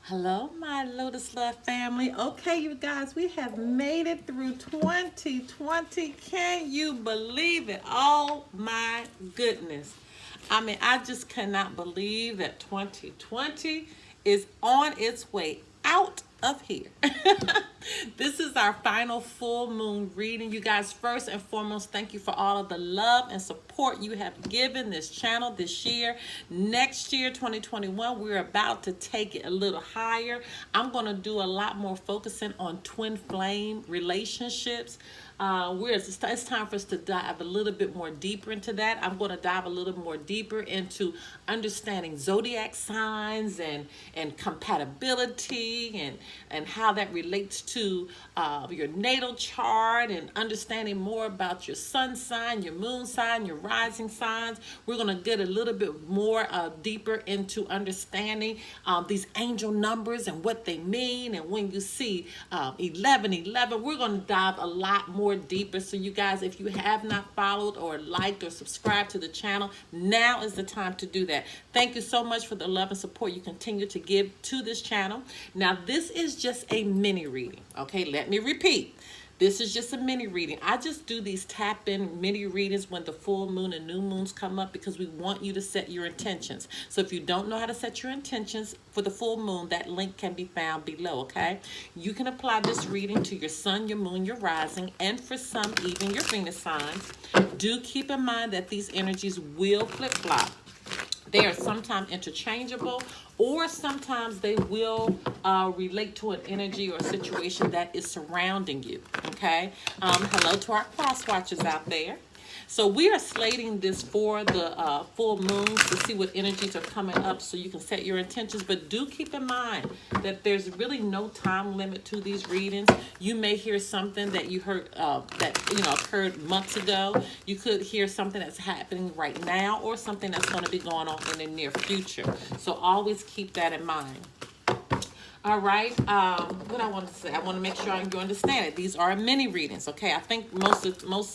Hello, my Lotus Love family. Okay, you guys, we have made it through 2020. Can you believe it? Oh my goodness. I just cannot believe that 2020 is on its way out of here. This is our final full moon reading. You guys, first and foremost, thank you for all of the love and support you have given this channel this year. Next year, 2021, we're about to take it a little higher. I'm going to do a lot more focusing on twin flame relationships. It's time for us to dive a little bit more deeper into that. I'm going to dive a little more deeper into understanding zodiac signs and compatibility and how that relates to your natal chart, and understanding more about your sun sign, your moon sign, your rising signs. We're going to get a little bit more deeper into understanding these angel numbers and what they mean. And when you see 1111, we're going to dive a lot more deeper. So you guys, if you have not followed or liked or subscribed to the channel, now is the time to do that. Thank you so much for the love and support you continue to give to this channel. Now, this is just a mini reading. Okay, let me repeat. This is just a mini reading. I just do these tap in mini readings when the full moon and new moons come up, because we want you to set your intentions. So if you don't know how to set your intentions for the full moon, that link can be found below, okay? You can apply this reading to your sun, your moon, your rising, and for some, even your Venus signs. Do keep in mind that these energies will flip-flop. They are sometimes interchangeable, or sometimes they will relate to an energy or a situation that is surrounding you, okay? Hello to our cross watchers out there. So we are slating this for the full moon to see what energies are coming up, so you can set your intentions. But do keep in mind that there's really no time limit to these readings. You may hear something that you heard occurred months ago. You could hear something that's happening right now, or something that's going to be going on in the near future. So always keep that in mind. All right. What I want to say, I want to make sure you understand it. These are mini readings, okay? I think most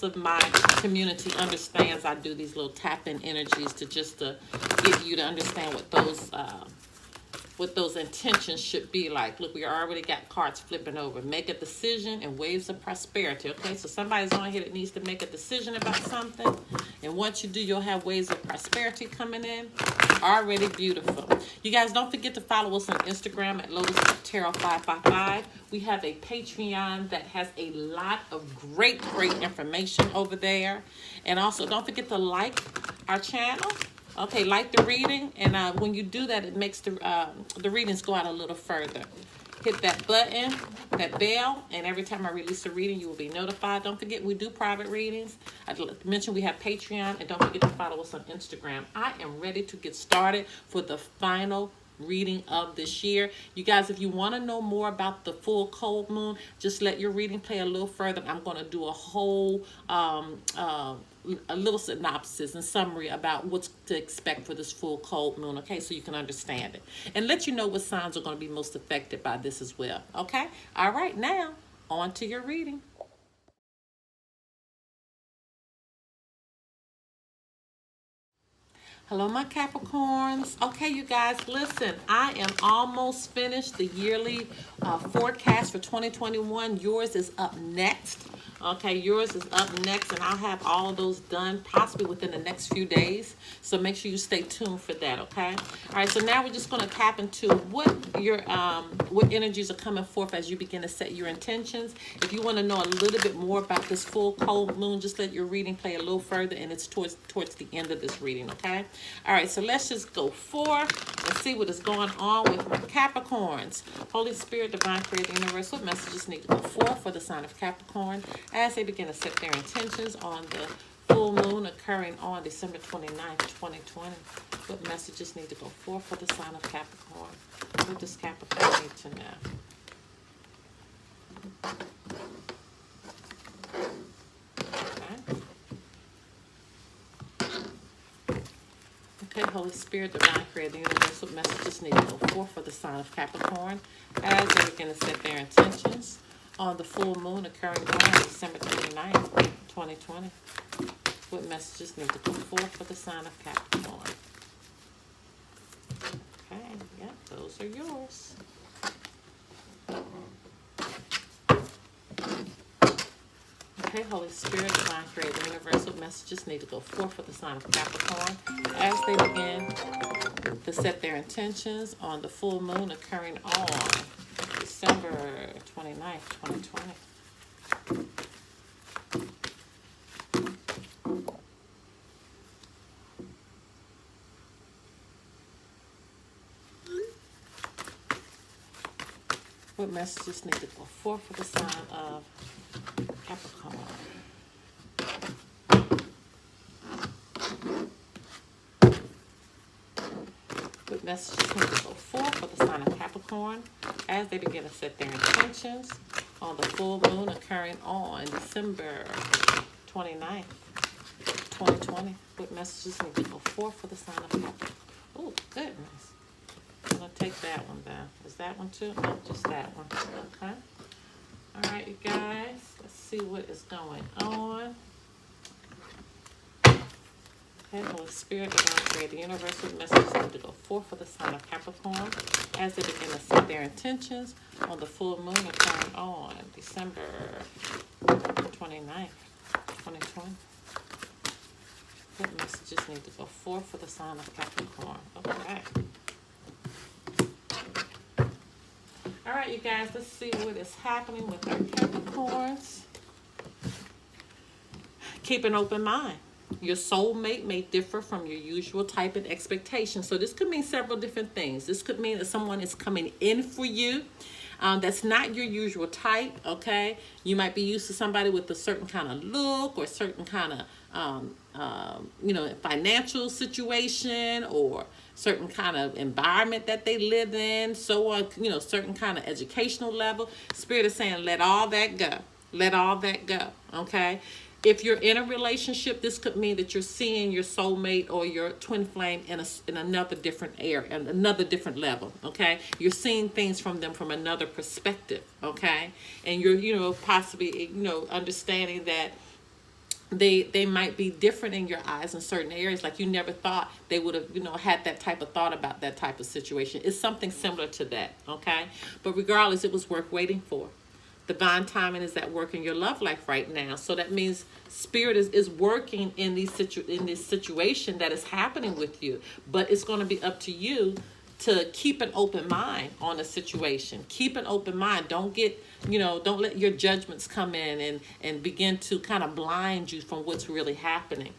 of my community understands I do these little tap-in energies to get you to understand what those intentions should be like. Look, we already got cards flipping over. Make a decision and waves of prosperity, okay? So somebody's on here that needs to make a decision about something. And once you do, you'll have waves of prosperity coming in. Already beautiful. You guys, don't forget to follow us on Instagram at Lotus Tarot 555. We have a Patreon that has a lot of great information over there. And also, don't forget to like our channel. Okay, like the reading, and when you do that, it makes the readings go out a little further. Hit that button, that bell, and every time I release a reading, you will be notified. Don't forget, we do private readings. I mentioned we have Patreon, and don't forget to follow us on Instagram. I am ready to get started for the final reading of this year. You guys, if you want to know more about the full cold moon, just let your reading play a little further. I'm going to do a whole a little synopsis and summary about what to expect for this full cold moon, okay, so you can understand it, and let you know what signs are going to be most affected by this as well, okay? All right, now on to your reading. Hello, my Capricorns. Okay, you guys, listen, I am almost finished the yearly forecast for 2021. Yours is up next. Okay, yours is up next, and I'll have all of those done possibly within the next few days. So make sure you stay tuned for that, okay? All right, so now we're just going to tap into what energies are coming forth as you begin to set your intentions. If you want to know a little bit more about this full cold moon, just let your reading play a little further, and it's towards the end of this reading, okay? All right, so let's just go forth and see what is going on with my Capricorns. Holy Spirit, Divine Creator, Universe, what messages need to go forth for the sign of Capricorn as they begin to set their intentions on the full moon occurring on December 29th, 2020? What messages need to go forth for the sign of Capricorn? What does Capricorn need to know? Okay, Holy Spirit, Divine Creator, Universe, what messages need to go forth for the sign of Capricorn as they begin to set their intentions on the full moon occurring on December 29th, 2020? What messages need to go forth for the sign of Capricorn? Okay, yeah, those are yours. Okay, Holy Spirit, Divine Creator, Universal messages need to go forth for the sign of Capricorn as they begin to set their intentions on the full moon occurring on December 29th, 2020. What messages need to go forth for the sign of Capricorn? What messages need to go forth for the sign of Capricorn as they begin to set their intentions on the full moon occurring on December 29th, 2020? What messages need to go forth for the sign of Capricorn? Oh, goodness. I'm going to take that one down. Is that one too? No, just that one. Okay. All right, you guys. Let's see what is going on. Okay, Holy Spirit, Divine Creator, the universal messages need to go forth for the sign of Capricorn as they begin to set their intentions on the full moon occurring on December 29th, 2020. What messages need to go forth for the sign of Capricorn? Okay. All right, you guys, let's see what is happening with our Capricorns. Keep an open mind. Your soulmate may differ from your usual type and expectation. So this could mean several different things. This could mean that someone is coming in for you. That's not your usual type, okay? You might be used to somebody with a certain kind of look or certain kind of, financial situation or certain kind of environment that they live in, so on, certain kind of educational level. Spirit is saying, let all that go. Let all that go, okay? If you're in a relationship, this could mean that you're seeing your soulmate or your twin flame in another different area, and another different level, okay? You're seeing things from them from another perspective, okay? And you're, possibly, understanding that they might be different in your eyes in certain areas, like you never thought they would have, had that type of thought about that type of situation. It's something similar to that, okay? But regardless, it was worth waiting for. Divine timing is at work in your love life right now. So that means Spirit is working in this situation that is happening with you. But it's going to be up to you to keep an open mind on the situation. Keep an open mind. Don't let your judgments come in and begin to kind of blind you from what's really happening.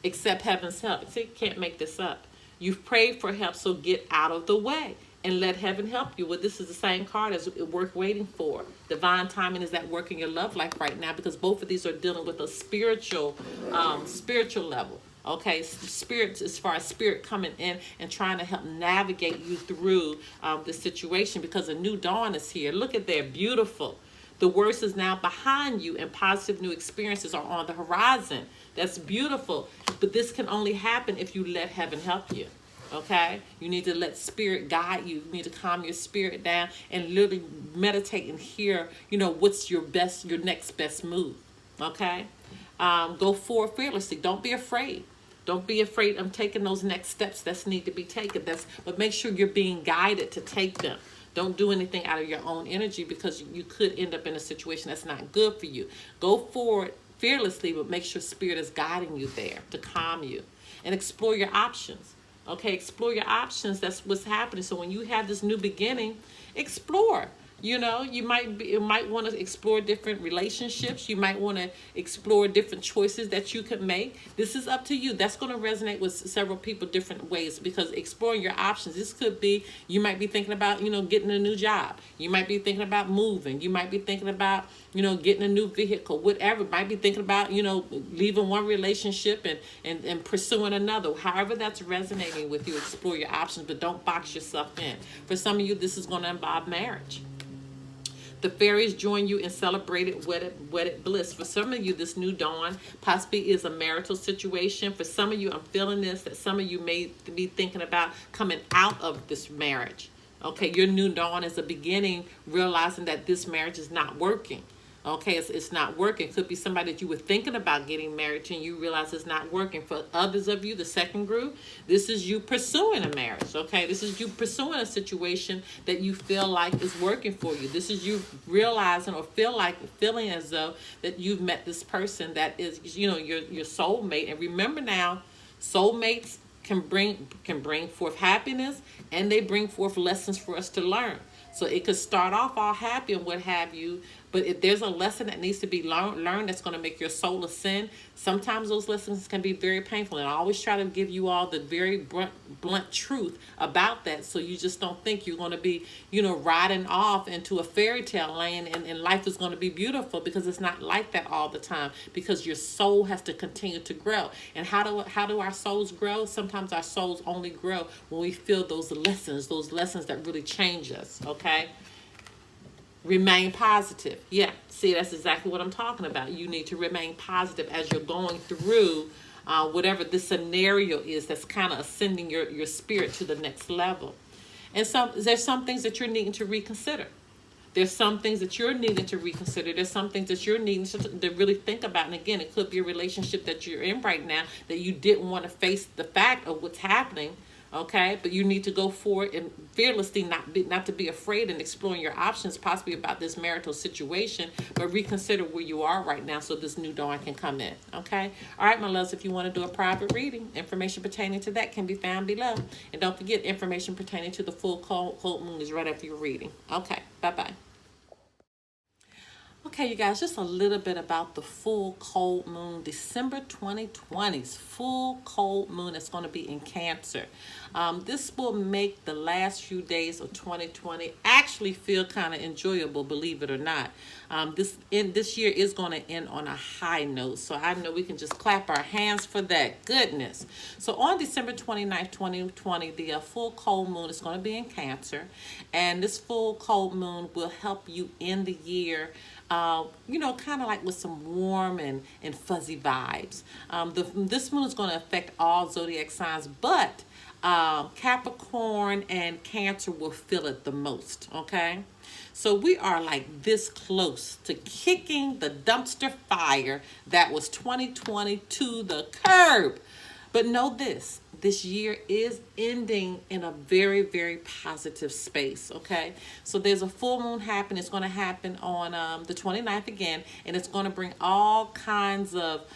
Accept heaven's help. See, you can't make this up. You've prayed for help, so get out of the way and let heaven help you. Well, this is the same card as worth waiting for. Divine timing is at work in your love life right now, because both of these are dealing with a spiritual level. Okay, spirit, as far as spirit coming in and trying to help navigate you through the situation, because a new dawn is here. Look at there, beautiful. The worst is now behind you and positive new experiences are on the horizon. That's beautiful. But this can only happen if you let heaven help you. Okay, you need to let spirit guide you. You need to calm your spirit down and literally meditate and hear, what's your next best move. Okay, go forward fearlessly. Don't be afraid. Don't be afraid of taking those next steps that need to be taken. But make sure you're being guided to take them. Don't do anything out of your own energy, because you could end up in a situation that's not good for you. Go forward fearlessly, but make sure spirit is guiding you there to calm you and explore your options. Okay, explore your options. That's what's happening. So when you have this new beginning, explore. You might want to explore different relationships. You might want to explore different choices that you could make. This is up to you. That's going to resonate with several people different ways, because exploring your options, this could be, you might be thinking about, getting a new job. You might be thinking about moving. You might be thinking about, getting a new vehicle, whatever. Might be thinking about, leaving one relationship and pursuing another. However that's resonating with you, explore your options, but don't box yourself in. For some of you, this is going to involve marriage. The fairies join you in celebrated wedded bliss. For some of you, this new dawn possibly is a marital situation. For some of you, I'm feeling this, that some of you may be thinking about coming out of this marriage. Okay, your new dawn is a beginning, realizing that this marriage is not working. Okay, it's not working. Could be somebody that you were thinking about getting married to and you realize it's not working. For others of you, the second group, this is you pursuing a marriage. Okay, this is you pursuing a situation that you feel like is working for you. This is you realizing or feeling as though that you've met this person that is, your soulmate. And remember now, soulmates can bring forth happiness, and they bring forth lessons for us to learn. So it could start off all happy and what have you, but if there's a lesson that needs to be learned that's going to make your soul ascend, sometimes those lessons can be very painful. And I always try to give you all the very blunt truth about that, so you just don't think you're going to be, riding off into a fairy tale land and life is going to be beautiful, because it's not like that all the time, because your soul has to continue to grow. And how do our souls grow? Sometimes our souls only grow when we feel those lessons that really change us, okay? Remain positive. Yeah, see, that's exactly what I'm talking about. You need to remain positive as you're going through whatever the scenario is that's kind of ascending your spirit to the next level. And there's some things that you're needing to reconsider. There's some things that you're needing to reconsider. There's some things that you're needing to really think about. And again, it could be a relationship that you're in right now that you didn't want to face the fact of what's happening. Okay, but you need to go forward and fearlessly, not to be afraid, and exploring your options, possibly about this marital situation, but reconsider where you are right now so this new dawn can come in. Okay, all right, my loves, if you want to do a private reading, information pertaining to that can be found below. And don't forget, information pertaining to the full cold moon is right after your reading. Okay, bye-bye. Okay, you guys, just a little bit about the full cold moon, December 2020's full cold moon. It's going to be in Cancer. This will make the last few days of 2020 actually feel kind of enjoyable, believe it or not. This year is going to end on a high note, so I know we can just clap our hands for that. Goodness. So on December 29th, 2020, the full cold moon is going to be in Cancer, and this full cold moon will help you end the year kind of like with some warm and fuzzy vibes. This moon is going to affect all zodiac signs, but Capricorn and Cancer will feel it the most, okay? So we are like this close to kicking the dumpster fire that was 2020 to the curb. But know this year is ending in a very, very positive space, okay? So there's a full moon happening. It's going to happen on the 29th again, and it's going to bring all kinds of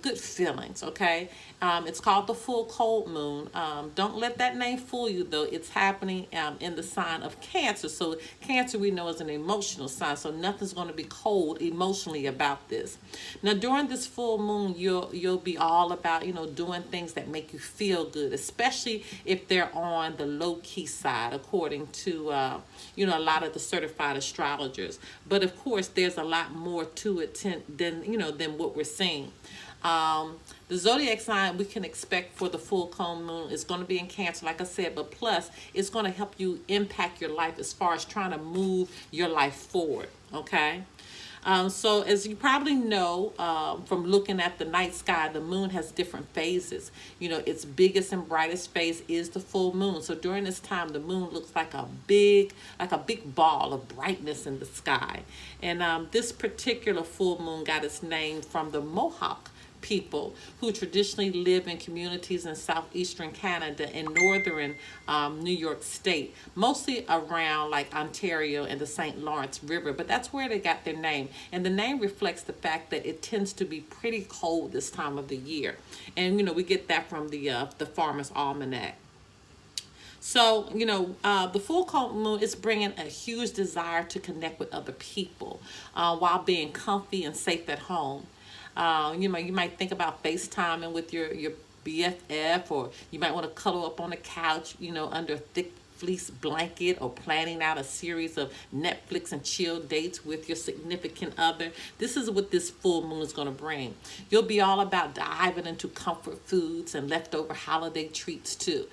good feelings, okay? It's called the full cold moon. Don't let that name fool you, though. It's happening in the sign of Cancer. So Cancer we know is an emotional sign, so nothing's going to be cold emotionally about this. Now, during this full moon, you'll be all about, doing things that make you feel good, especially if they're on the low-key side, according to, a lot of the certified astrologers. But, of course, there's a lot more to it than what we're seeing. The zodiac sign we can expect for the full cold moon is going to be in Cancer, like I said, but plus it's going to help you impact your life as far as trying to move your life forward, okay? So as you probably know from looking at the night sky, the moon has different phases. Its biggest and brightest phase is the full moon. So during this time, the moon looks like a big ball of brightness in the sky. And this particular full moon got its name from the Mohawk people who traditionally live in communities in southeastern Canada and northern New York State, mostly around like Ontario and the St. Lawrence River, but that's where they got their name. And the name reflects the fact that it tends to be pretty cold this time of the year. And we get that from the Farmer's Almanac. So, the full cold moon is bringing a huge desire to connect with other people while being comfy and safe at home. You might think about FaceTiming with your BFF, or you might want to cuddle up on the couch, under a thick fleece blanket, or planning out a series of Netflix and chill dates with your significant other. This is what this full moon is going to bring. You'll be all about diving into comfort foods and leftover holiday treats too.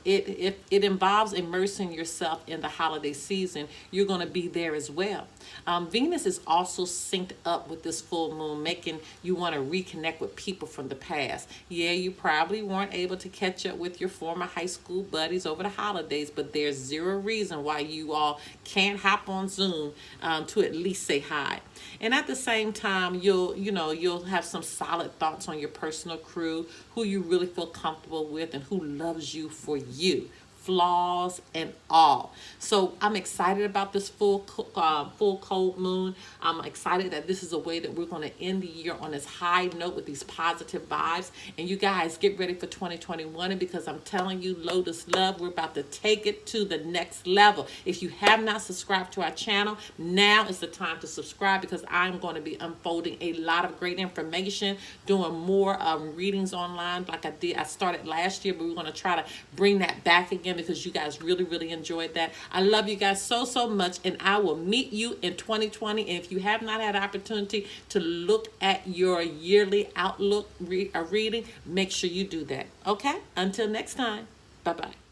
If it involves immersing yourself in the holiday season, you're going to be there as well. Venus is also synced up with this full moon, making you want to reconnect with people from the past. Yeah, you probably weren't able to catch up with your former high school buddies over the holidays, holidays, but there's zero reason why you all can't hop on Zoom to at least say hi. And at the same time, you'll have some solid thoughts on your personal crew, who you really feel comfortable with, and who loves you for you, flaws and all. So I'm excited about this full cold moon. I'm excited that this is a way that we're going to end the year on this high note with these positive vibes. And you guys get ready for 2021, and because I'm telling you, Lotus Love, we're about to take it to the next level. If you have not subscribed to our channel, now is the time to subscribe, because I'm going to be unfolding a lot of great information, doing more readings online like I did. I started last year, but we're going to try to bring that back again, because you guys really enjoyed that. I love you guys so much, and I will meet you in 2020. And if you have not had opportunity to look at your yearly outlook reading, make sure you do that. Okay? Until next time. Bye-bye.